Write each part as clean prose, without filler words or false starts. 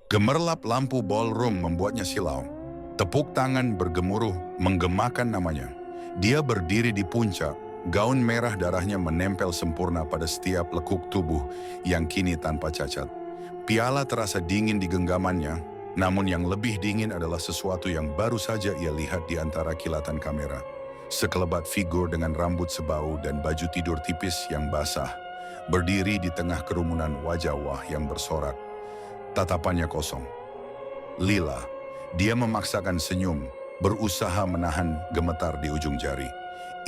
Gemerlap lampu ballroom membuatnya silau. Tepuk tangan bergemuruh menggemakan namanya. Dia berdiri di puncak, gaun merah darahnya menempel sempurna pada setiap lekuk tubuh yang kini tanpa cacat. Piala terasa dingin di genggamannya, namun yang lebih dingin adalah sesuatu yang baru saja ia lihat di antara kilatan kamera. Sekelebat figur dengan rambut sebau dan baju tidur tipis yang basah, berdiri di tengah kerumunan wajah yang bersorak. Tatapannya kosong. Lila, dia memaksakan senyum, berusaha menahan gemetar di ujung jari.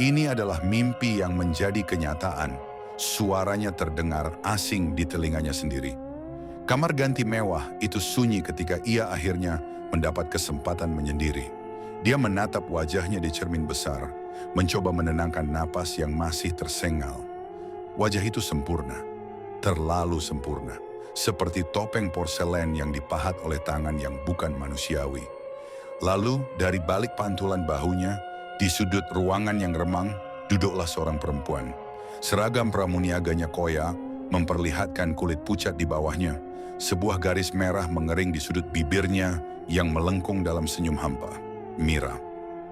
Ini adalah mimpi yang menjadi kenyataan. Suaranya terdengar asing di telinganya sendiri. Kamar ganti mewah itu sunyi ketika ia akhirnya mendapat kesempatan menyendiri. Dia menatap wajahnya di cermin besar, mencoba menenangkan napas yang masih tersengal. Wajah itu sempurna, terlalu sempurna, seperti topeng porselen yang dipahat oleh tangan yang bukan manusiawi. Lalu dari balik pantulan bahunya, di sudut ruangan yang remang, duduklah seorang perempuan. Seragam pramuniaganya koyak, memperlihatkan kulit pucat di bawahnya. Sebuah garis merah mengering di sudut bibirnya yang melengkung dalam senyum hampa. Mira.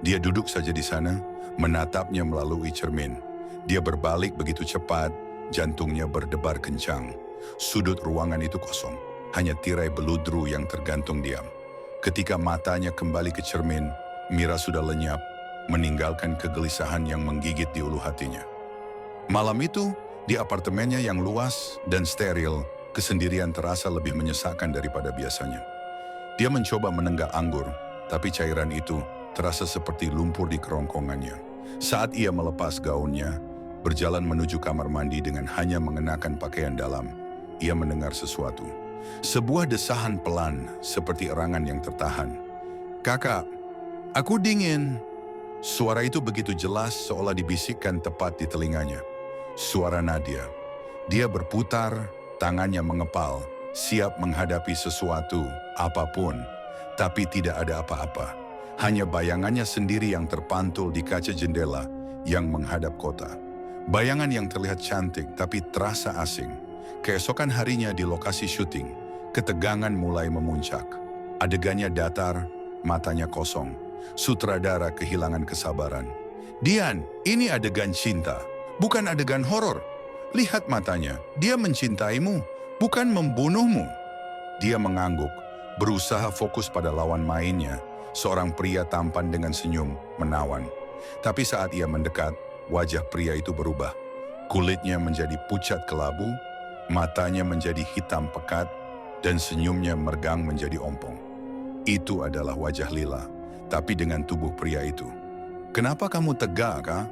Dia duduk saja di sana, menatapnya melalui cermin. Dia berbalik begitu cepat, jantungnya berdebar kencang. Sudut ruangan itu kosong, hanya tirai beludru yang tergantung diam. Ketika matanya kembali ke cermin, Mira sudah lenyap, meninggalkan kegelisahan yang menggigit di ulu hatinya. Malam itu, di apartemennya yang luas dan steril, kesendirian terasa lebih menyesakkan daripada biasanya. Dia mencoba menenggak anggur, tapi cairan itu terasa seperti lumpur di kerongkongannya. Saat ia melepas gaunnya, berjalan menuju kamar mandi dengan hanya mengenakan pakaian dalam, ia mendengar sesuatu. Sebuah desahan pelan, seperti erangan yang tertahan. "Kakak, aku dingin." Suara itu begitu jelas seolah dibisikkan tepat di telinganya. Suara Nadia. Dia berputar, tangannya mengepal, siap menghadapi sesuatu, apapun. Tapi tidak ada apa-apa. Hanya bayangannya sendiri yang terpantul di kaca jendela yang menghadap kota. Bayangan yang terlihat cantik tapi terasa asing. Keesokan harinya di lokasi syuting, ketegangan mulai memuncak. Adegannya datar, matanya kosong. Sutradara kehilangan kesabaran. "Dian, ini adegan cinta, bukan adegan horor. Lihat matanya, dia mencintaimu, bukan membunuhmu." Dia mengangguk, berusaha fokus pada lawan mainnya, seorang pria tampan dengan senyum menawan. Tapi saat ia mendekat, wajah pria itu berubah. Kulitnya menjadi pucat kelabu, matanya menjadi hitam pekat, dan senyumnya mergang menjadi ompong. Itu adalah wajah Lila, tapi dengan tubuh pria itu. "Kenapa kamu tegak, kah?"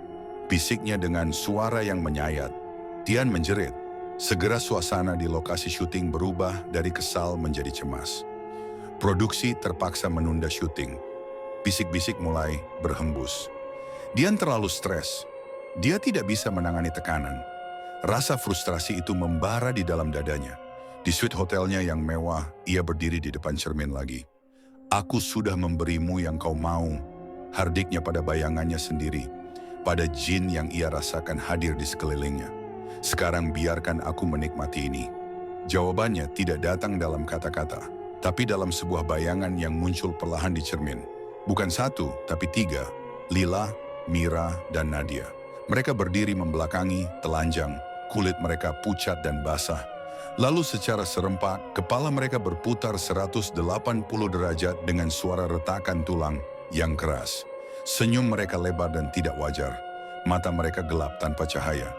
Bisiknya dengan suara yang menyayat. Dian menjerit. Segera suasana di lokasi syuting berubah dari kesal menjadi cemas. Produksi terpaksa menunda syuting. Bisik-bisik mulai berhembus. Dian terlalu stres. Dia tidak bisa menangani tekanan. Rasa frustrasi itu membara di dalam dadanya. Di suite hotelnya yang mewah, ia berdiri di depan cermin lagi. "Aku sudah memberimu yang kau mau," hardiknya pada bayangannya sendiri, pada jin yang ia rasakan hadir di sekelilingnya. "Sekarang biarkan aku menikmati ini." Jawabannya tidak datang dalam kata-kata, tapi dalam sebuah bayangan yang muncul perlahan di cermin. Bukan satu, tapi tiga. Lila, Mira, dan Nadia. Mereka berdiri membelakangi, telanjang, kulit mereka pucat dan basah. Lalu secara serempak, kepala mereka berputar 180 derajat dengan suara retakan tulang yang keras. Senyum mereka lebar dan tidak wajar. Mata mereka gelap tanpa cahaya.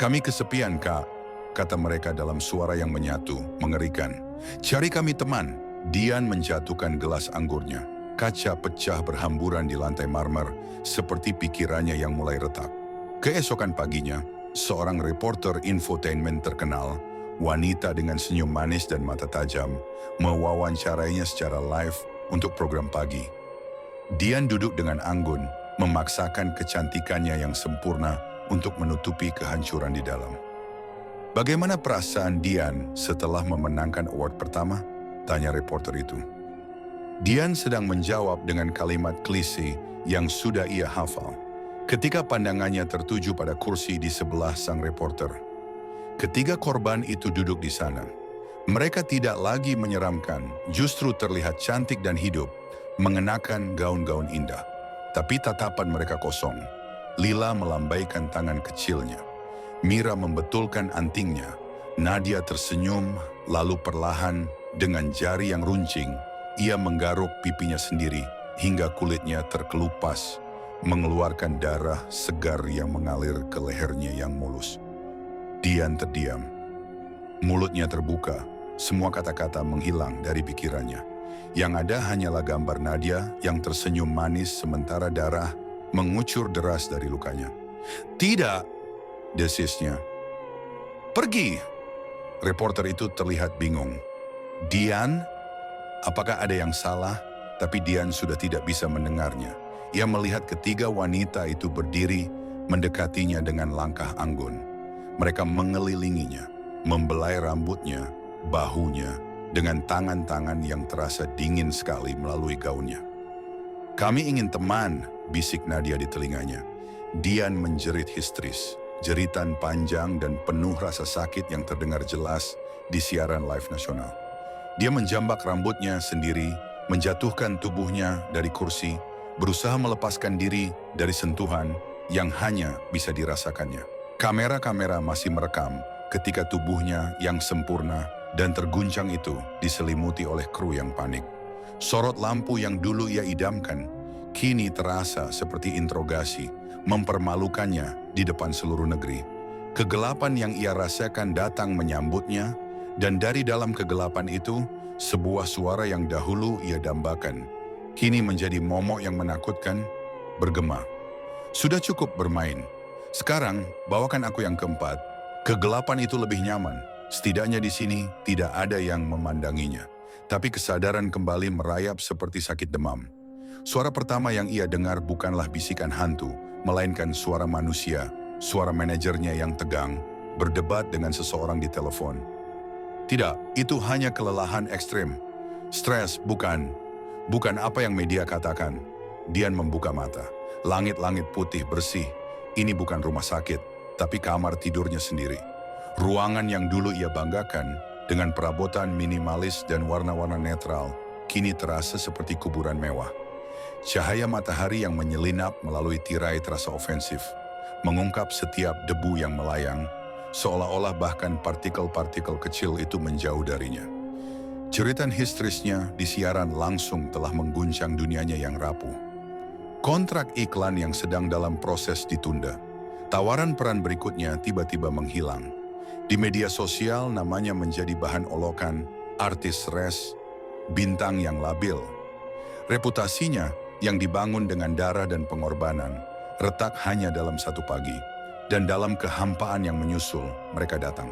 "Kami kesepian, Kak," kata mereka dalam suara yang menyatu, mengerikan. "Cari kami teman." Dian menjatuhkan gelas anggurnya. Kaca pecah berhamburan di lantai marmer, seperti pikirannya yang mulai retak. Keesokan paginya, seorang reporter infotainment terkenal, wanita dengan senyum manis dan mata tajam, mewawancarainya secara live untuk program pagi. Dian duduk dengan anggun, memaksakan kecantikannya yang sempurna untuk menutupi kehancuran di dalam. "Bagaimana perasaan Dian setelah memenangkan award pertama?" tanya reporter itu. Dian sedang menjawab dengan kalimat klise yang sudah ia hafal. Ketika pandangannya tertuju pada kursi di sebelah sang reporter. Ketiga korban itu duduk di sana. Mereka tidak lagi menyeramkan, justru terlihat cantik dan hidup, mengenakan gaun-gaun indah. Tapi tatapan mereka kosong. Lila melambaikan tangan kecilnya. Mira membetulkan antingnya. Nadia tersenyum, lalu perlahan dengan jari yang runcing, ia menggaruk pipinya sendiri hingga kulitnya terkelupas, mengeluarkan darah segar yang mengalir ke lehernya yang mulus. Dian terdiam. Mulutnya terbuka, semua kata-kata menghilang dari pikirannya. Yang ada hanyalah gambar Nadia yang tersenyum manis sementara darah mengucur deras dari lukanya. "Tidak," desisnya. "Pergi!" Reporter itu terlihat bingung. "Dian?" Apakah ada yang salah? Tapi Dian sudah tidak bisa mendengarnya. Ia melihat ketiga wanita itu berdiri, mendekatinya dengan langkah anggun. Mereka mengelilinginya, membelai rambutnya, bahunya, dengan tangan-tangan yang terasa dingin sekali melalui gaunnya. "Kami ingin teman," bisik Nadia di telinganya. Dian menjerit histeris, jeritan panjang dan penuh rasa sakit yang terdengar jelas di siaran live nasional. Dia menjambak rambutnya sendiri, menjatuhkan tubuhnya dari kursi, berusaha melepaskan diri dari sentuhan yang hanya bisa dirasakannya. Kamera-kamera masih merekam ketika tubuhnya yang sempurna dan terguncang itu diselimuti oleh kru yang panik. Sorot lampu yang dulu ia idamkan, kini terasa seperti interogasi, mempermalukannya di depan seluruh negeri. Kegelapan yang ia rasakan datang menyambutnya, dan dari dalam kegelapan itu, sebuah suara yang dahulu ia dambakan, kini menjadi momok yang menakutkan, bergema. "Sudah cukup bermain. Sekarang, bawakan aku yang keempat." Kegelapan itu lebih nyaman. Setidaknya di sini tidak ada yang memandanginya. Tapi kesadaran kembali merayap seperti sakit demam. Suara pertama yang ia dengar bukanlah bisikan hantu, melainkan suara manusia, suara manajernya yang tegang, berdebat dengan seseorang di telepon. Tidak, itu hanya kelelahan ekstrim. Stres, bukan apa yang media katakan. Dian membuka mata. Langit-langit putih bersih. Ini bukan rumah sakit, tapi kamar tidurnya sendiri. Ruangan yang dulu ia banggakan, dengan perabotan minimalis dan warna-warna netral, kini terasa seperti kuburan mewah. Cahaya matahari yang menyelinap melalui tirai terasa ofensif, mengungkap setiap debu yang melayang, seolah-olah bahkan partikel-partikel kecil itu menjauh darinya. Jeritan histerisnya di siaran langsung telah mengguncang dunianya yang rapuh. Kontrak iklan yang sedang dalam proses ditunda. Tawaran peran berikutnya tiba-tiba menghilang. Di media sosial namanya menjadi bahan olokan, artis res, bintang yang labil. Reputasinya yang dibangun dengan darah dan pengorbanan, retak hanya dalam satu pagi. Dan dalam kehampaan yang menyusul, mereka datang.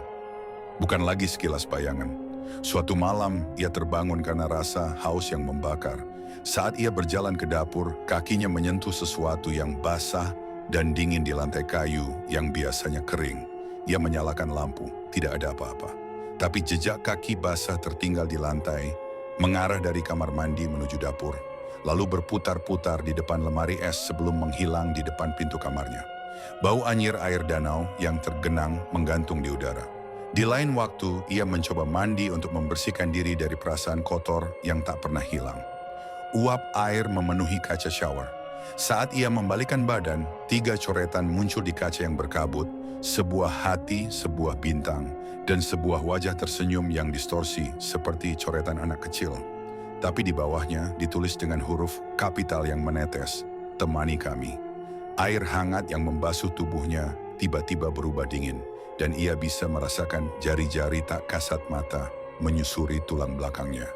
Bukan lagi sekilas bayangan. Suatu malam, ia terbangun karena rasa haus yang membakar. Saat ia berjalan ke dapur, kakinya menyentuh sesuatu yang basah dan dingin di lantai kayu yang biasanya kering. Ia menyalakan lampu, tidak ada apa-apa. Tapi jejak kaki basah tertinggal di lantai, mengarah dari kamar mandi menuju dapur, lalu berputar-putar di depan lemari es sebelum menghilang di depan pintu kamarnya. Bau anyir air danau yang tergenang menggantung di udara. Di lain waktu, ia mencoba mandi untuk membersihkan diri dari perasaan kotor yang tak pernah hilang. Uap air memenuhi kaca shower. Saat ia membalikkan badan, 3 coretan muncul di kaca yang berkabut, sebuah hati, sebuah bintang, dan sebuah wajah tersenyum yang distorsi seperti coretan anak kecil. Tapi di bawahnya ditulis dengan huruf kapital yang menetes, "Temani kami." Air hangat yang membasuh tubuhnya tiba-tiba berubah dingin, dan ia bisa merasakan jari-jari tak kasat mata menyusuri tulang belakangnya.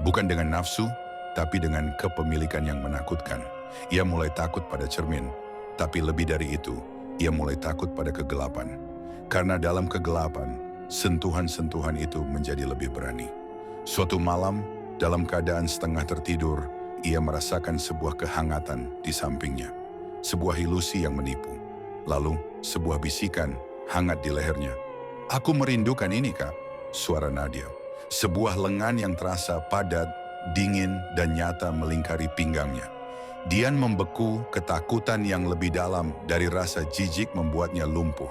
Bukan dengan nafsu, tapi dengan kepemilikan yang menakutkan. Ia mulai takut pada cermin, tapi lebih dari itu, ia mulai takut pada kegelapan. Karena dalam kegelapan, sentuhan-sentuhan itu menjadi lebih berani. Suatu malam, dalam keadaan setengah tertidur, ia merasakan sebuah kehangatan di sampingnya. Sebuah ilusi yang menipu. Lalu, sebuah bisikan hangat di lehernya. "Aku merindukan ini, Kak," suara Nadia. Sebuah lengan yang terasa padat, dingin, dan nyata melingkari pinggangnya. Dian membeku, ketakutan yang lebih dalam dari rasa jijik membuatnya lumpuh.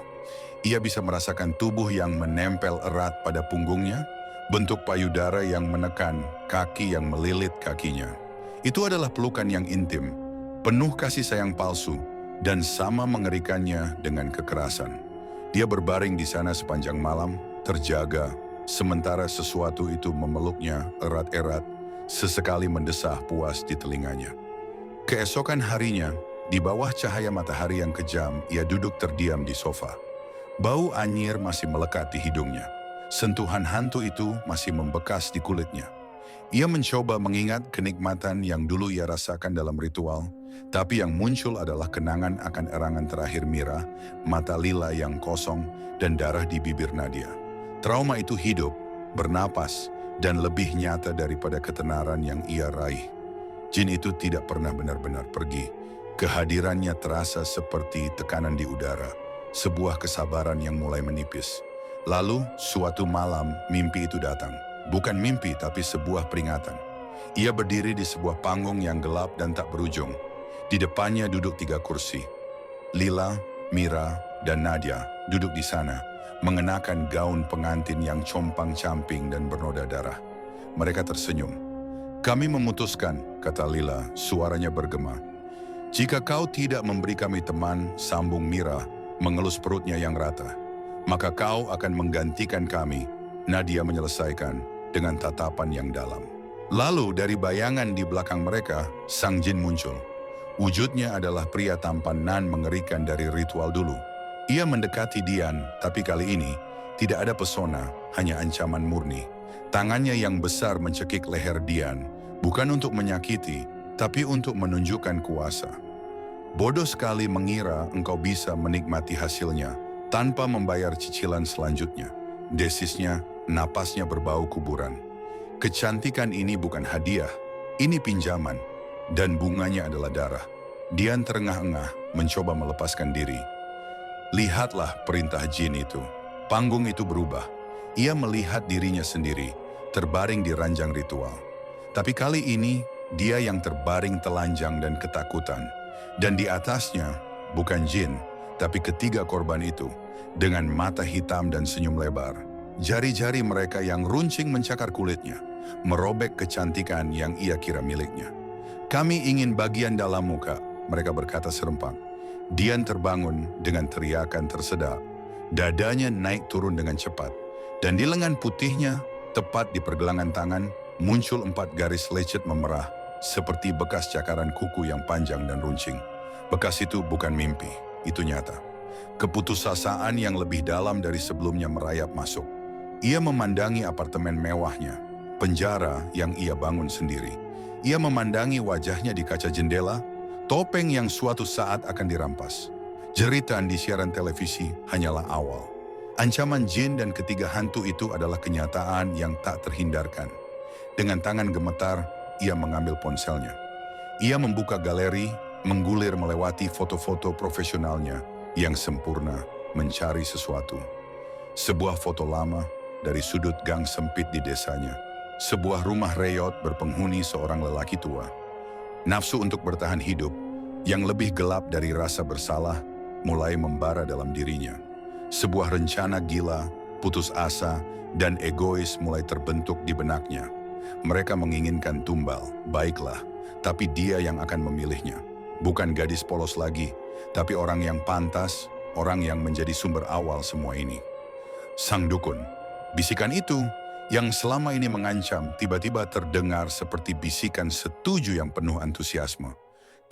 Ia bisa merasakan tubuh yang menempel erat pada punggungnya, bentuk payudara yang menekan, kaki yang melilit kakinya. Itu adalah pelukan yang intim, penuh kasih sayang palsu, dan sama mengerikannya dengan kekerasan. Dia berbaring di sana sepanjang malam, terjaga, sementara sesuatu itu memeluknya erat-erat, sesekali mendesah puas di telinganya. Keesokan harinya, di bawah cahaya matahari yang kejam, ia duduk terdiam di sofa. Bau anyir masih melekat di hidungnya. Sentuhan hantu itu masih membekas di kulitnya. Ia mencoba mengingat kenikmatan yang dulu ia rasakan dalam ritual, tapi yang muncul adalah kenangan akan erangan terakhir Mira, mata lila yang kosong, dan darah di bibir Nadia. Trauma itu hidup, bernapas, dan lebih nyata daripada ketenaran yang ia raih. Jin itu tidak pernah benar-benar pergi. Kehadirannya terasa seperti tekanan di udara, sebuah kesabaran yang mulai menipis. Lalu, suatu malam, mimpi itu datang. Bukan mimpi, tapi sebuah peringatan. Ia berdiri di sebuah panggung yang gelap dan tak berujung. Di depannya duduk 3 kursi. Lila, Mira, dan Nadia duduk di sana, mengenakan gaun pengantin yang compang-camping dan bernoda darah. Mereka tersenyum. "Kami memutuskan," kata Lila, suaranya bergema. "Jika kau tidak memberi kami teman," sambung Mira, mengelus perutnya yang rata, "maka kau akan menggantikan kami." Nadia menyelesaikan dengan tatapan yang dalam. Lalu dari bayangan di belakang mereka, sang jin muncul. Wujudnya adalah pria tampan nan mengerikan dari ritual dulu. Ia mendekati Dian, tapi kali ini tidak ada pesona, hanya ancaman murni. Tangannya yang besar mencekik leher Dian, bukan untuk menyakiti, tapi untuk menunjukkan kuasa. "Bodoh sekali mengira engkau bisa menikmati hasilnya tanpa membayar cicilan selanjutnya," desisnya. Napasnya berbau kuburan. "Kecantikan ini bukan hadiah, ini pinjaman, dan bunganya adalah darah." Dian terengah-engah, mencoba melepaskan diri. Lihatlah perintah jin itu. Panggung itu berubah. Ia melihat dirinya sendiri, terbaring di ranjang ritual. Tapi kali ini, dia yang terbaring telanjang dan ketakutan. Dan di atasnya, bukan jin, tapi ketiga korban itu, dengan mata hitam dan senyum lebar. Jari-jari mereka yang runcing mencakar kulitnya, merobek kecantikan yang ia kira miliknya. "Kami ingin bagian dalam muka," mereka berkata serempak. Dian terbangun dengan teriakan tersedak. Dadanya naik turun dengan cepat, dan di lengan putihnya, tepat di pergelangan tangan, muncul 4 garis lecet memerah, seperti bekas cakaran kuku yang panjang dan runcing. Bekas itu bukan mimpi, itu nyata. Keputusasaan yang lebih dalam dari sebelumnya merayap masuk. Ia memandangi apartemen mewahnya, penjara yang ia bangun sendiri. Ia memandangi wajahnya di kaca jendela, topeng yang suatu saat akan dirampas. Jeritan di siaran televisi hanyalah awal. Ancaman jin dan ketiga hantu itu adalah kenyataan yang tak terhindarkan. Dengan tangan gemetar, ia mengambil ponselnya. Ia membuka galeri, menggulir melewati foto-foto profesionalnya yang sempurna, mencari sesuatu. Sebuah foto lama dari sudut gang sempit di desanya. Sebuah rumah reyot berpenghuni seorang lelaki tua. Nafsu untuk bertahan hidup, yang lebih gelap dari rasa bersalah, mulai membara dalam dirinya. Sebuah rencana gila, putus asa, dan egois mulai terbentuk di benaknya. Mereka menginginkan tumbal, baiklah, tapi dia yang akan memilihnya. Bukan gadis polos lagi, tapi orang yang pantas, orang yang menjadi sumber awal semua ini. Sang dukun. Bisikan itu, yang selama ini mengancam, tiba-tiba terdengar seperti bisikan setuju yang penuh antusiasme.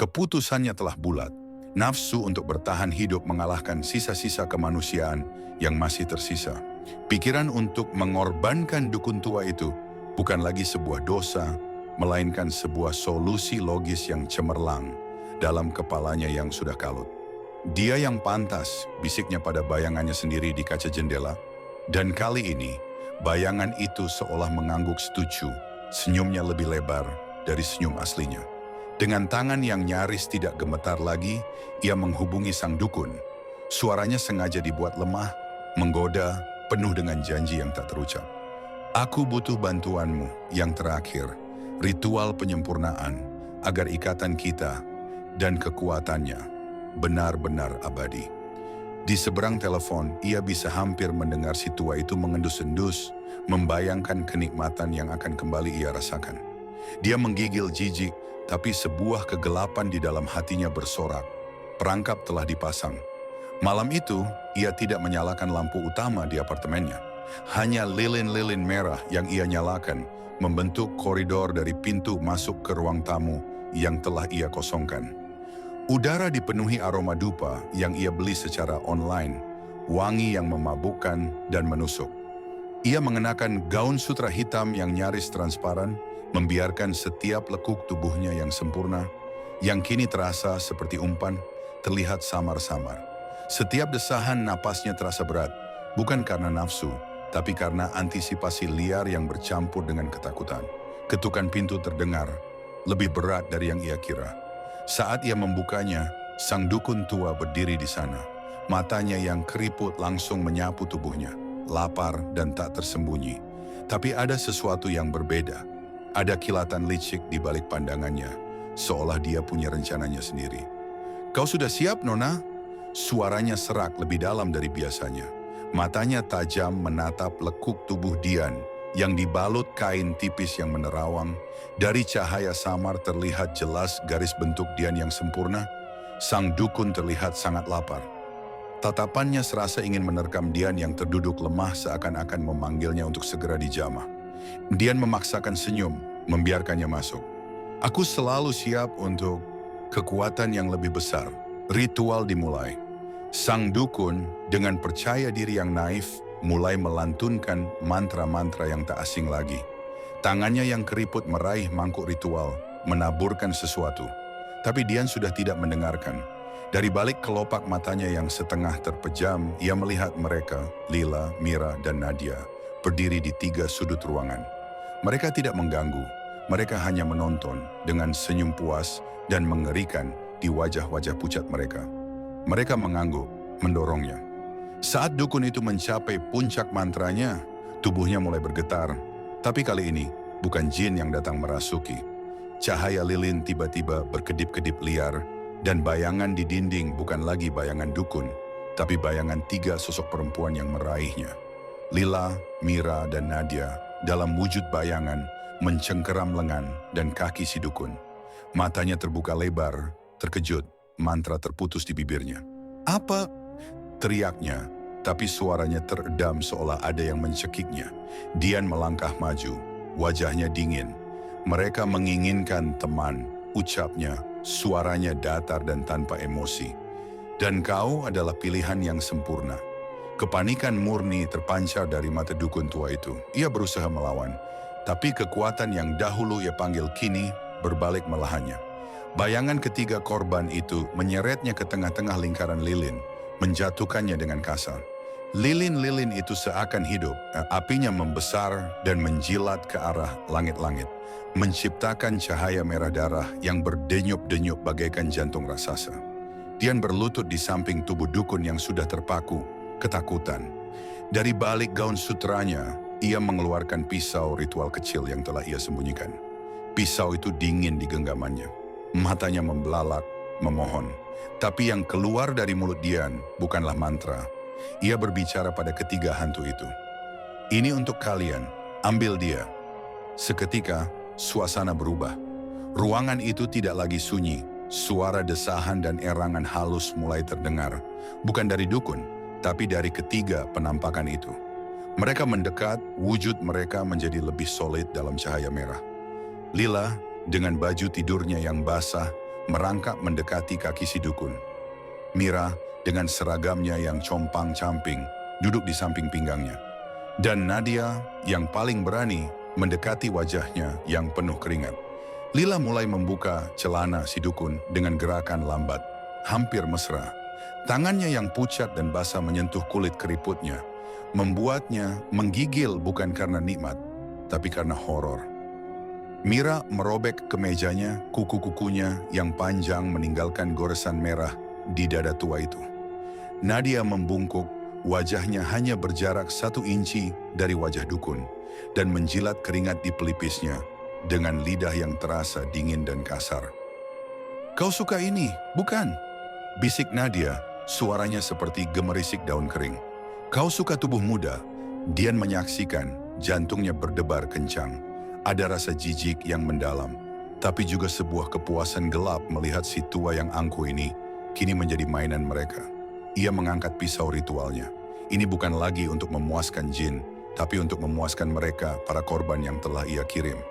Keputusannya telah bulat. Nafsu untuk bertahan hidup mengalahkan sisa-sisa kemanusiaan yang masih tersisa. Pikiran untuk mengorbankan dukun tua itu bukan lagi sebuah dosa, melainkan sebuah solusi logis yang cemerlang dalam kepalanya yang sudah kalut. Dia yang pantas, bisiknya pada bayangannya sendiri di kaca jendela. Dan kali ini, bayangan itu seolah mengangguk setuju, senyumnya lebih lebar dari senyum aslinya. Dengan tangan yang nyaris tidak gemetar lagi, ia menghubungi sang dukun. Suaranya sengaja dibuat lemah, menggoda, penuh dengan janji yang tak terucap. "Aku butuh bantuanmu yang terakhir, ritual penyempurnaan, agar ikatan kita dan kekuatannya benar-benar abadi." Di seberang telepon, ia bisa hampir mendengar si tua itu mengendus-endus, membayangkan kenikmatan yang akan kembali ia rasakan. Dia menggigil jijik, tapi sebuah kegelapan di dalam hatinya bersorak. Perangkap telah dipasang. Malam itu, ia tidak menyalakan lampu utama di apartemennya. Hanya lilin-lilin merah yang ia nyalakan membentuk koridor dari pintu masuk ke ruang tamu yang telah ia kosongkan. Udara dipenuhi aroma dupa yang ia beli secara online, wangi yang memabukkan dan menusuk. Ia mengenakan gaun sutra hitam yang nyaris transparan, membiarkan setiap lekuk tubuhnya yang sempurna, yang kini terasa seperti umpan, terlihat samar-samar. Setiap desahan napasnya terasa berat, bukan karena nafsu, tapi karena antisipasi liar yang bercampur dengan ketakutan. Ketukan pintu terdengar, lebih berat dari yang ia kira. Saat ia membukanya, sang dukun tua berdiri di sana. Matanya yang keriput langsung menyapu tubuhnya, lapar dan tak tersembunyi. Tapi ada sesuatu yang berbeda. Ada kilatan licik di balik pandangannya, seolah dia punya rencananya sendiri. "Kau sudah siap, Nona?" Suaranya serak lebih dalam dari biasanya. Matanya tajam menatap lekuk tubuh Dian yang dibalut kain tipis yang menerawang. Dari cahaya samar terlihat jelas garis bentuk Dian yang sempurna. Sang dukun terlihat sangat lapar. Tatapannya serasa ingin menerkam Dian yang terduduk lemah seakan-akan memanggilnya untuk segera dijamah. Dian memaksakan senyum, membiarkannya masuk. "Aku selalu siap untuk kekuatan yang lebih besar." Ritual dimulai. Sang dukun dengan percaya diri yang naif mulai melantunkan mantra-mantra yang tak asing lagi. Tangannya yang keriput meraih mangkuk ritual, menaburkan sesuatu. Tapi Dian sudah tidak mendengarkan. Dari balik kelopak matanya yang setengah terpejam, ia melihat mereka, Lila, Mira, dan Nadia, berdiri di 3 sudut ruangan. Mereka tidak mengganggu, mereka hanya menonton dengan senyum puas dan mengerikan di wajah-wajah pucat mereka. Mereka mengangguk, mendorongnya. Saat dukun itu mencapai puncak mantranya, tubuhnya mulai bergetar. Tapi kali ini, bukan jin yang datang merasuki. Cahaya lilin tiba-tiba berkedip-kedip liar, dan bayangan di dinding bukan lagi bayangan dukun, tapi bayangan 3 sosok perempuan yang meraihnya. Lila, Mira, dan Nadia dalam wujud bayangan mencengkeram lengan dan kaki si dukun. Matanya terbuka lebar, terkejut, mantra terputus di bibirnya. "Apa?" teriaknya, tapi suaranya teredam seolah ada yang mencekiknya. Dian melangkah maju, wajahnya dingin. "Mereka menginginkan teman," ucapnya, suaranya datar dan tanpa emosi. "Dan kau adalah pilihan yang sempurna." Kepanikan murni terpancar dari mata dukun tua itu. Ia berusaha melawan, tapi kekuatan yang dahulu ia panggil kini berbalik melahannya. Bayangan ketiga korban itu menyeretnya ke tengah-tengah lingkaran lilin, menjatuhkannya dengan kasar. Lilin-lilin itu seakan hidup, apinya membesar dan menjilat ke arah langit-langit, menciptakan cahaya merah darah yang berdenyut-denyut bagaikan jantung raksasa. Dian berlutut di samping tubuh dukun yang sudah terpaku, ketakutan. Dari balik gaun sutranya, ia mengeluarkan pisau ritual kecil yang telah ia sembunyikan. Pisau itu dingin di genggamannya. Matanya membelalak, memohon. Tapi yang keluar dari mulut Dian bukanlah mantra. Ia berbicara pada ketiga hantu itu. "Ini untuk kalian, ambil dia." Seketika, suasana berubah. Ruangan itu tidak lagi sunyi. Suara desahan dan erangan halus mulai terdengar. Bukan dari dukun, tapi dari ketiga penampakan itu. Mereka mendekat, wujud mereka menjadi lebih solid dalam cahaya merah. Lila, dengan baju tidurnya yang basah, merangkak mendekati kaki si dukun. Mira, dengan seragamnya yang compang-camping, duduk di samping pinggangnya. Dan Nadia, yang paling berani, mendekati wajahnya yang penuh keringat. Lila mulai membuka celana si dukun dengan gerakan lambat, hampir mesra. Tangannya yang pucat dan basah menyentuh kulit keriputnya, membuatnya menggigil bukan karena nikmat, tapi karena horor. Mira merobek kemejanya, kuku-kukunya yang panjang meninggalkan goresan merah di dada tua itu. Nadia membungkuk, wajahnya hanya berjarak 1 inci dari wajah dukun, dan menjilat keringat di pelipisnya dengan lidah yang terasa dingin dan kasar. "Kau suka ini, bukan?" bisik Nadia, Suaranya seperti gemerisik daun kering. Kau suka tubuh muda? Dian menyaksikan jantungnya berdebar kencang. Ada rasa jijik yang mendalam, tapi juga sebuah kepuasan gelap melihat si tua yang angkuh ini kini menjadi mainan mereka. Ia mengangkat pisau ritualnya. Ini bukan lagi untuk memuaskan jin, tapi untuk memuaskan mereka, para korban yang telah ia kirim.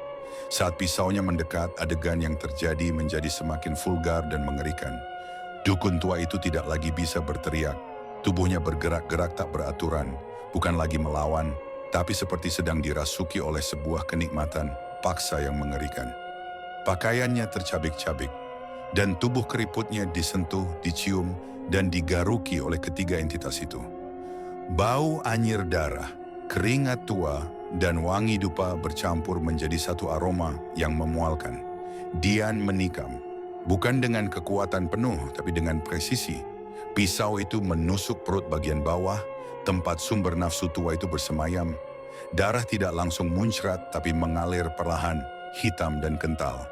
Saat pisaunya mendekat, adegan yang terjadi menjadi semakin vulgar dan mengerikan. Dukun tua itu tidak lagi bisa berteriak. Tubuhnya bergerak-gerak tak beraturan, bukan lagi melawan, tapi seperti sedang dirasuki oleh sebuah kenikmatan paksa yang mengerikan. Pakaiannya tercabik-cabik, dan tubuh keriputnya disentuh, dicium, dan digaruki oleh ketiga entitas itu. Bau anyir darah, keringat tua, dan wangi dupa bercampur menjadi satu aroma yang memualkan. Dian menikam, bukan dengan kekuatan penuh, tapi dengan presisi. Pisau itu menusuk perut bagian bawah, tempat sumber nafsu tua itu bersemayam. Darah tidak langsung muncrat, tapi mengalir perlahan, hitam dan kental.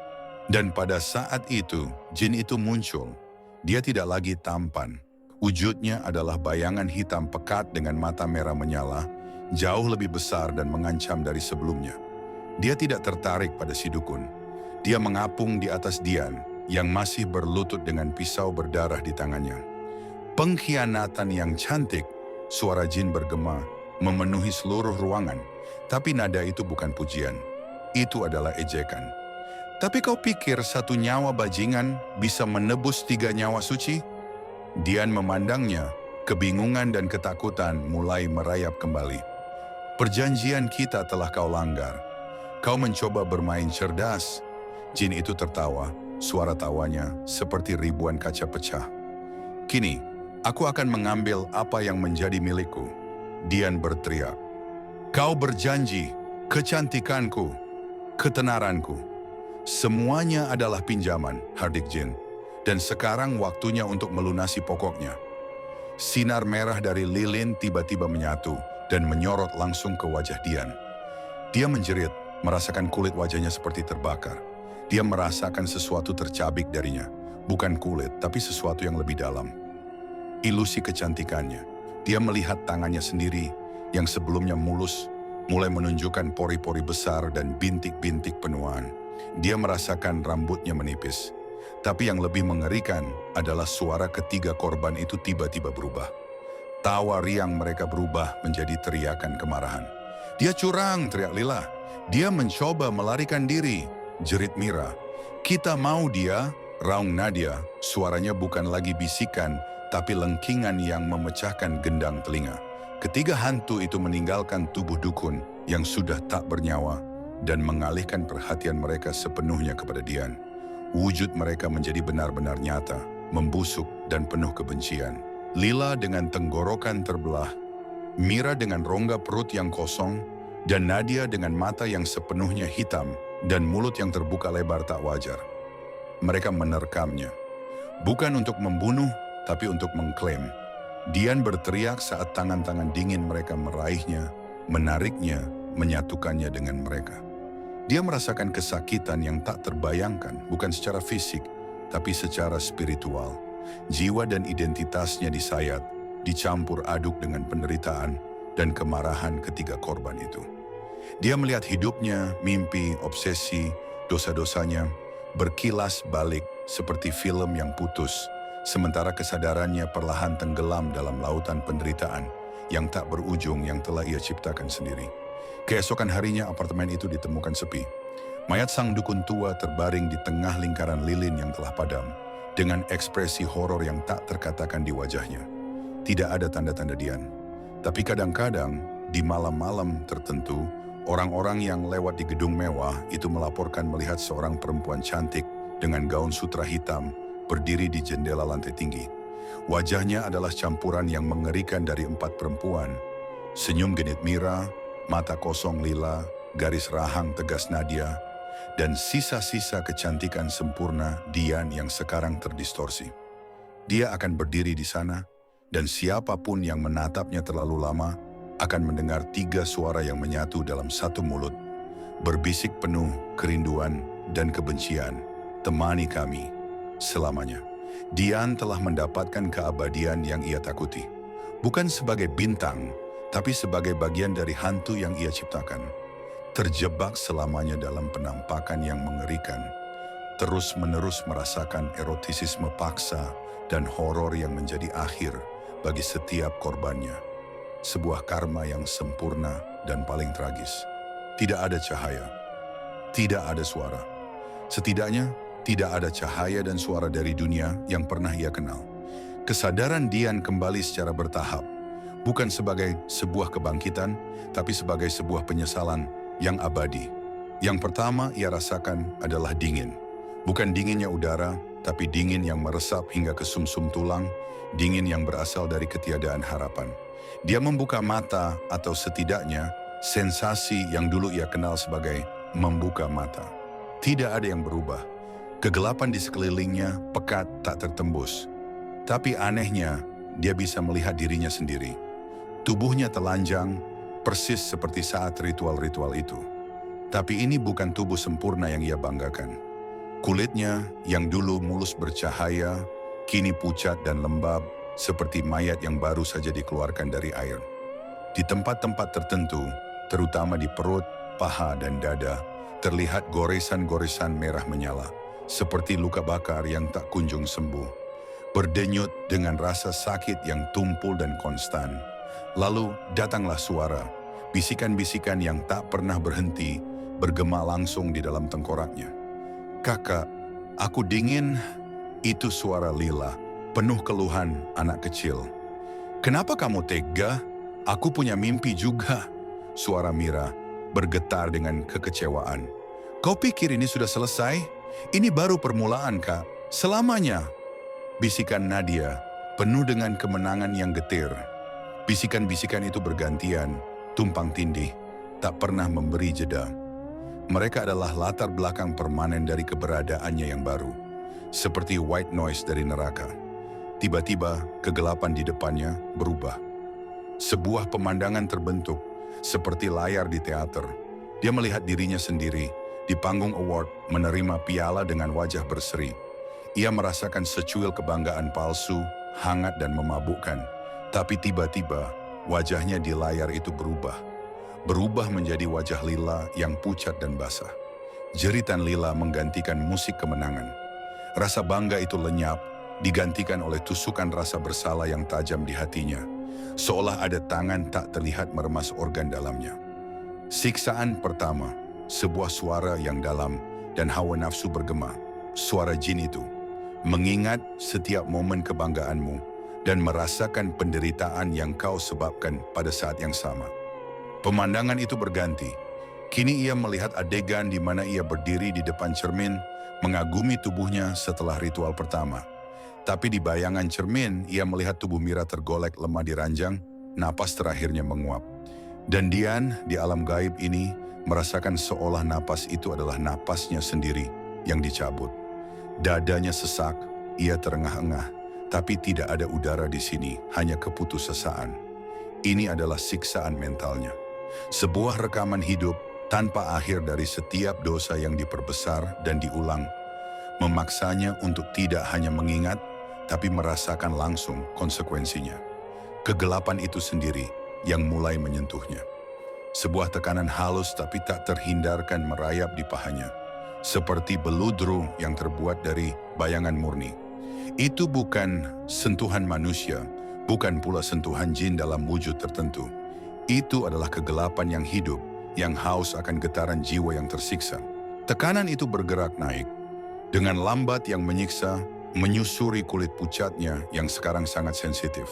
Dan pada saat itu, jin itu muncul. Dia tidak lagi tampan. Wujudnya adalah bayangan hitam pekat dengan mata merah menyala, jauh lebih besar dan mengancam dari sebelumnya. Dia tidak tertarik pada si dukun. Dia mengapung di atas Dian, yang masih berlutut dengan pisau berdarah di tangannya. Pengkhianatan yang cantik, suara jin bergema, memenuhi seluruh ruangan. Tapi nada itu bukan pujian, itu adalah ejekan. Tapi kau pikir satu nyawa bajingan bisa menebus 3 nyawa suci? Dian memandangnya, kebingungan dan ketakutan mulai merayap kembali. Perjanjian kita telah kau langgar. Kau mencoba bermain cerdas. Jin itu tertawa, suara tawanya seperti ribuan kaca pecah. Kini, aku akan mengambil apa yang menjadi milikku. Dian berteriak. Kau berjanji, kecantikanku, ketenaranku. Semuanya adalah pinjaman, Hardik Jin. Dan sekarang waktunya untuk melunasi pokoknya. Sinar merah dari lilin tiba-tiba menyatu dan menyorot langsung ke wajah Dian. Dia menjerit, merasakan kulit wajahnya seperti terbakar. Dia merasakan sesuatu tercabik darinya. Bukan kulit, tapi sesuatu yang lebih dalam. Ilusi kecantikannya. Dia melihat tangannya sendiri yang sebelumnya mulus, mulai menunjukkan pori-pori besar dan bintik-bintik penuaan. Dia merasakan rambutnya menipis. Tapi yang lebih mengerikan adalah suara ketiga korban itu tiba-tiba berubah. Tawa riang mereka berubah menjadi teriakan kemarahan. Dia curang, teriak Lila. Dia mencoba melarikan diri, jerit Mira. Kita mau dia, raung Nadia. Suaranya bukan lagi bisikan, tapi lengkingan yang memecahkan gendang telinga. Ketiga hantu itu meninggalkan tubuh dukun yang sudah tak bernyawa dan mengalihkan perhatian mereka sepenuhnya kepada Dian. Wujud mereka menjadi benar-benar nyata, membusuk dan penuh kebencian. Lila dengan tenggorokan terbelah, Mira dengan rongga perut yang kosong, dan Nadia dengan mata yang sepenuhnya hitam dan mulut yang terbuka lebar tak wajar. Mereka menerkamnya, bukan untuk membunuh, tapi untuk mengklaim. Dian berteriak saat tangan-tangan dingin mereka meraihnya, menariknya, menyatukannya dengan mereka. Dia merasakan kesakitan yang tak terbayangkan, bukan secara fisik, tapi secara spiritual. Jiwa dan identitasnya disayat, dicampur aduk dengan penderitaan dan kemarahan ketiga korban itu. Dia melihat hidupnya, mimpi, obsesi, dosa-dosanya, berkilas balik seperti film yang putus, sementara kesadarannya perlahan tenggelam dalam lautan penderitaan yang tak berujung yang telah ia ciptakan sendiri. Keesokan harinya apartemen itu ditemukan sepi. Mayat sang dukun tua terbaring di tengah lingkaran lilin yang telah padam, dengan ekspresi horor yang tak terkatakan di wajahnya. Tidak ada tanda-tanda Dian. Tapi kadang-kadang, di malam-malam tertentu, orang-orang yang lewat di gedung mewah itu melaporkan melihat seorang perempuan cantik dengan gaun sutra hitam berdiri di jendela lantai tinggi. Wajahnya adalah campuran yang mengerikan dari 4 perempuan. Senyum genit Mira, mata kosong Lila, garis rahang tegas Nadia, dan sisa-sisa kecantikan sempurna Dian yang sekarang terdistorsi. Dia akan berdiri di sana, dan siapapun yang menatapnya terlalu lama akan mendengar 3 suara yang menyatu dalam satu mulut, berbisik penuh kerinduan dan kebencian. Temani kami selamanya. Dian telah mendapatkan keabadian yang ia takuti. Bukan sebagai bintang, tapi sebagai bagian dari hantu yang ia ciptakan. Terjebak selamanya dalam penampakan yang mengerikan. Terus-menerus merasakan erotisisme paksa dan horor yang menjadi akhir bagi setiap korbannya. Sebuah karma yang sempurna dan paling tragis. Tidak ada cahaya, tidak ada suara. Setidaknya, tidak ada cahaya dan suara dari dunia yang pernah ia kenal. Kesadaran Dian kembali secara bertahap, bukan sebagai sebuah kebangkitan, tapi sebagai sebuah penyesalan yang abadi. Yang pertama ia rasakan adalah dingin. Bukan dinginnya udara, tapi dingin yang meresap hingga ke sumsum tulang, dingin yang berasal dari ketiadaan harapan. Dia membuka mata, atau setidaknya sensasi yang dulu ia kenal sebagai membuka mata. Tidak ada yang berubah. Kegelapan di sekelilingnya pekat tak tertembus. Tapi anehnya, dia bisa melihat dirinya sendiri. Tubuhnya telanjang, persis seperti saat ritual-ritual itu. Tapi ini bukan tubuh sempurna yang ia banggakan. Kulitnya yang dulu mulus bercahaya, kini pucat dan lembab, seperti mayat yang baru saja dikeluarkan dari air. Di tempat-tempat tertentu, terutama di perut, paha, dan dada, terlihat goresan-goresan merah menyala, seperti luka bakar yang tak kunjung sembuh. Berdenyut dengan rasa sakit yang tumpul dan konstan. Lalu datanglah suara, bisikan-bisikan yang tak pernah berhenti, bergema langsung di dalam tengkoraknya. "Kakak, aku dingin." Itu suara Lila, penuh keluhan anak kecil. "Kenapa kamu tega? Aku punya mimpi juga." Suara Mira bergetar dengan kekecewaan. "Kau pikir ini sudah selesai? Ini baru permulaan, Kak. Selamanya." Bisikan Nadia penuh dengan kemenangan yang getir. Bisikan-bisikan itu bergantian, tumpang tindih, tak pernah memberi jeda. Mereka adalah latar belakang permanen dari keberadaannya yang baru. Seperti white noise dari neraka. Tiba-tiba, kegelapan di depannya berubah. Sebuah pemandangan terbentuk, seperti layar di teater. Dia melihat dirinya sendiri, di panggung award, menerima piala dengan wajah berseri. Ia merasakan secuil kebanggaan palsu, hangat dan memabukkan. Tapi tiba-tiba, wajahnya di layar itu berubah. Berubah menjadi wajah Lila yang pucat dan basah. Jeritan Lila menggantikan musik kemenangan. Rasa bangga itu lenyap, digantikan oleh tusukan rasa bersalah yang tajam di hatinya. Seolah ada tangan tak terlihat meremas organ dalamnya. Siksaan pertama, sebuah suara yang dalam dan hawa nafsu bergema. Suara jin itu, mengingat setiap momen kebanggaanmu dan merasakan penderitaan yang kau sebabkan pada saat yang sama. Pemandangan itu berganti. Kini ia melihat adegan di mana ia berdiri di depan cermin, mengagumi tubuhnya setelah ritual pertama. Tapi di bayangan cermin, ia melihat tubuh Mira tergolek lemah di ranjang, napas terakhirnya menguap. Dan Dian di alam gaib ini merasakan seolah napas itu adalah napasnya sendiri yang dicabut. Dadanya sesak, ia terengah-engah, tapi tidak ada udara di sini, hanya keputusasaan. Ini adalah siksaan mentalnya. Sebuah rekaman hidup tanpa akhir dari setiap dosa yang diperbesar dan diulang. Memaksanya untuk tidak hanya mengingat, tapi merasakan langsung konsekuensinya. Kegelapan itu sendiri yang mulai menyentuhnya. Sebuah tekanan halus tapi tak terhindarkan merayap di pahanya. Seperti beludru yang terbuat dari bayangan murni. Itu bukan sentuhan manusia, bukan pula sentuhan jin dalam wujud tertentu. Itu adalah kegelapan yang hidup, yang haus akan getaran jiwa yang tersiksa. Tekanan itu bergerak naik. Dengan lambat yang menyiksa, menyusuri kulit pucatnya yang sekarang sangat sensitif.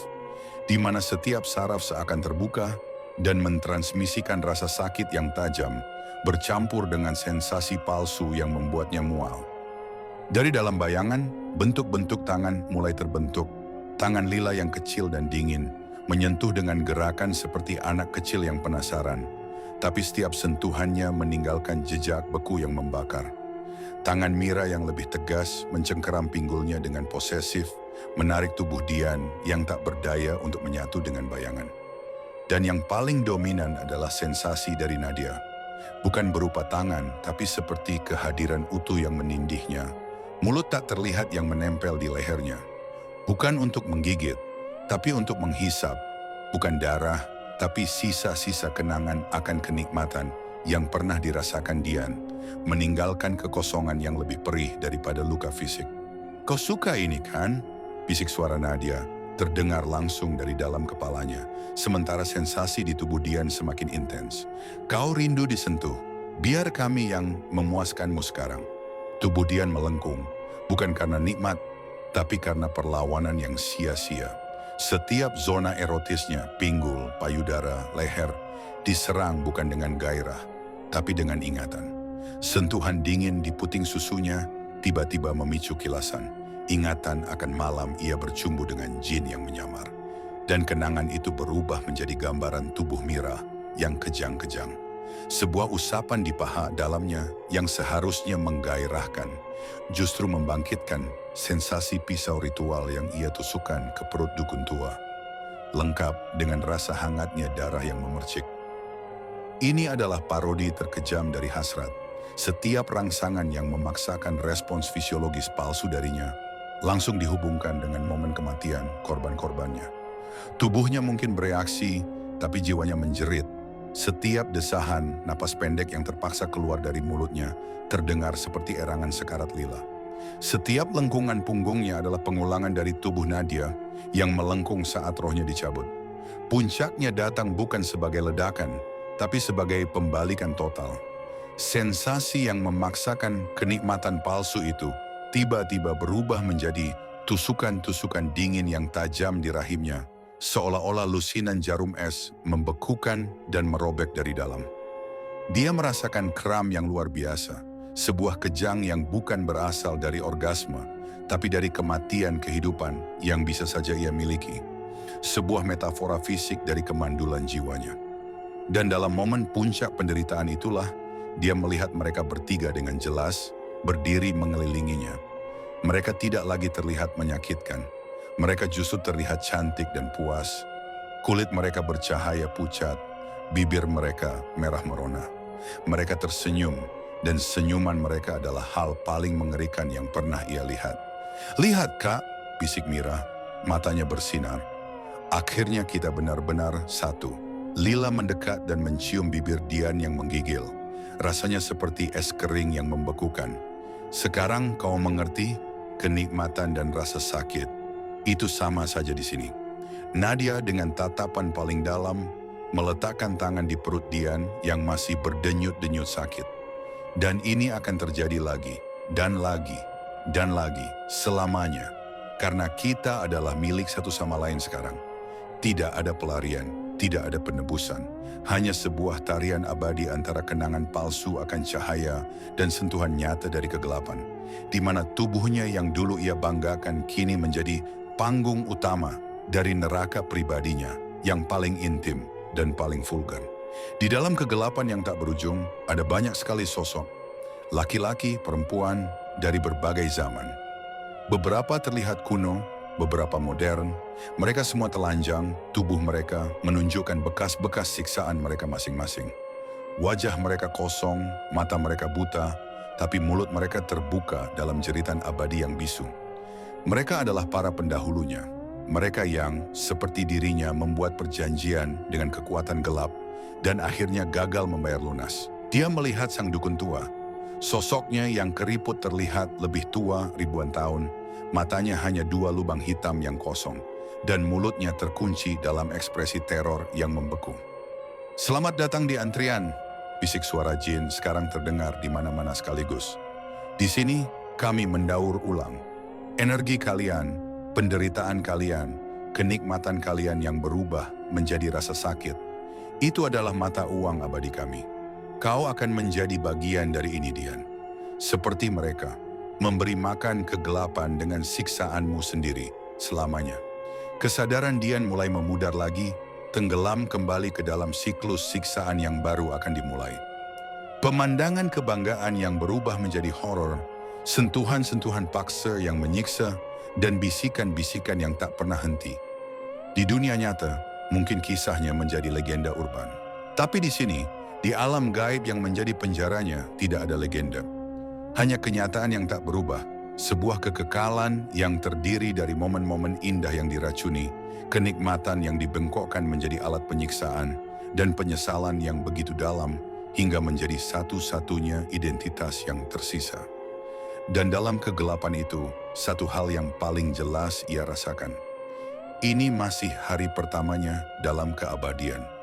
Di mana setiap saraf seakan terbuka dan mentransmisikan rasa sakit yang tajam, bercampur dengan sensasi palsu yang membuatnya mual. Dari dalam bayangan, bentuk-bentuk tangan mulai terbentuk. Tangan Lila yang kecil dan dingin, menyentuh dengan gerakan seperti anak kecil yang penasaran. Tapi setiap sentuhannya meninggalkan jejak beku yang membakar. Tangan Mira yang lebih tegas mencengkeram pinggulnya dengan posesif, menarik tubuh Dian yang tak berdaya untuk menyatu dengan bayangan. Dan yang paling dominan adalah sensasi dari Nadia. Bukan berupa tangan, tapi seperti kehadiran utuh yang menindihnya, Mulut tak terlihat yang menempel di lehernya. Bukan untuk menggigit, tapi untuk menghisap. Bukan darah, tapi sisa-sisa kenangan akan kenikmatan yang pernah dirasakan Dian, meninggalkan kekosongan yang lebih perih daripada luka fisik. "Kau suka ini kan?" bisik suara Nadia, terdengar langsung dari dalam kepalanya, sementara sensasi di tubuh Dian semakin intens. "Kau rindu disentuh, biar kami yang memuaskanmu sekarang." Tubuh Dian melengkung, bukan karena nikmat, tapi karena perlawanan yang sia-sia. Setiap zona erotisnya, pinggul, payudara, leher, diserang bukan dengan gairah, tapi dengan ingatan. Sentuhan dingin di puting susunya tiba-tiba memicu kilasan. Ingatan akan malam ia bercumbu dengan jin yang menyamar. Dan kenangan itu berubah menjadi gambaran tubuh Mira yang kejang-kejang. Sebuah usapan di paha dalamnya yang seharusnya menggairahkan, justru membangkitkan sensasi pisau ritual yang ia tusukkan ke perut dukun tua. Lengkap dengan rasa hangatnya darah yang memercik. Ini adalah parodi terkejam dari hasrat. Setiap rangsangan yang memaksakan respons fisiologis palsu darinya langsung dihubungkan dengan momen kematian korban-korbannya. Tubuhnya mungkin bereaksi, tapi jiwanya menjerit. Setiap desahan, napas pendek yang terpaksa keluar dari mulutnya terdengar seperti erangan sekarat lila. Setiap lengkungan punggungnya adalah pengulangan dari tubuh Nadia yang melengkung saat rohnya dicabut. Puncaknya datang bukan sebagai ledakan, tapi sebagai pembalikan total. Sensasi yang memaksakan kenikmatan palsu itu tiba-tiba berubah menjadi tusukan-tusukan dingin yang tajam di rahimnya, seolah-olah lusinan jarum es membekukan dan merobek dari dalam. Dia merasakan kram yang luar biasa, sebuah kejang yang bukan berasal dari orgasme, tapi dari kematian kehidupan yang bisa saja ia miliki. Sebuah metafora fisik dari kemandulan jiwanya. Dan dalam momen puncak penderitaan itulah, dia melihat mereka bertiga dengan jelas, berdiri mengelilinginya. Mereka tidak lagi terlihat menyakitkan. Mereka justru terlihat cantik dan puas. Kulit mereka bercahaya pucat, bibir mereka merah merona. Mereka tersenyum, dan senyuman mereka adalah hal paling mengerikan yang pernah ia lihat. "Lihat, Kak," bisik Mira, matanya bersinar. "Akhirnya kita benar-benar satu." Lila mendekat dan mencium bibir Dian yang menggigil. Rasanya seperti es kering yang membekukan. "Sekarang kau mengerti kenikmatan dan rasa sakit. Itu sama saja di sini." Nadia dengan tatapan paling dalam meletakkan tangan di perut Dian yang masih berdenyut-denyut sakit. Dan ini akan terjadi lagi, dan lagi, dan lagi, selamanya. Karena kita adalah milik satu sama lain sekarang. Tidak ada pelarian, tidak ada penebusan. Hanya sebuah tarian abadi antara kenangan palsu akan cahaya dan sentuhan nyata dari kegelapan. Di mana tubuhnya yang dulu ia banggakan kini menjadi panggung utama dari neraka pribadinya yang paling intim dan paling vulgar. Di dalam kegelapan yang tak berujung, ada banyak sekali sosok. Laki-laki, perempuan, dari berbagai zaman. Beberapa terlihat kuno, beberapa modern. Mereka semua telanjang, tubuh mereka menunjukkan bekas-bekas siksaan mereka masing-masing. Wajah mereka kosong, mata mereka buta, tapi mulut mereka terbuka dalam jeritan abadi yang bisu. Mereka adalah para pendahulunya. Mereka yang, seperti dirinya, membuat perjanjian dengan kekuatan gelap dan akhirnya gagal membayar lunas. Dia melihat sang dukun tua. Sosoknya yang keriput terlihat lebih tua ribuan tahun. Matanya hanya 2 lubang hitam yang kosong, dan mulutnya terkunci dalam ekspresi teror yang membeku. "Selamat datang di antrian," bisik suara jin sekarang terdengar di mana-mana sekaligus. "Di sini kami mendaur ulang. Energi kalian, penderitaan kalian, kenikmatan kalian yang berubah menjadi rasa sakit. Itu adalah mata uang abadi kami. Kau akan menjadi bagian dari ini, Dian. Seperti mereka, memberi makan kegelapan dengan siksaanmu sendiri selamanya." Kesadaran Dian mulai memudar lagi, tenggelam kembali ke dalam siklus siksaan yang baru akan dimulai. Pemandangan kebanggaan yang berubah menjadi horor, sentuhan-sentuhan paksa yang menyiksa, dan bisikan-bisikan yang tak pernah henti. Di dunia nyata, mungkin kisahnya menjadi legenda urban. Tapi di sini, di alam gaib yang menjadi penjaranya, tidak ada legenda. Hanya kenyataan yang tak berubah, Sebuah kekekalan yang terdiri dari momen-momen indah yang diracuni, kenikmatan yang dibengkokkan menjadi alat penyiksaan, dan penyesalan yang begitu dalam hingga menjadi satu-satunya identitas yang tersisa. Dan dalam kegelapan itu, satu hal yang paling jelas ia rasakan. Ini masih hari pertamanya dalam keabadian.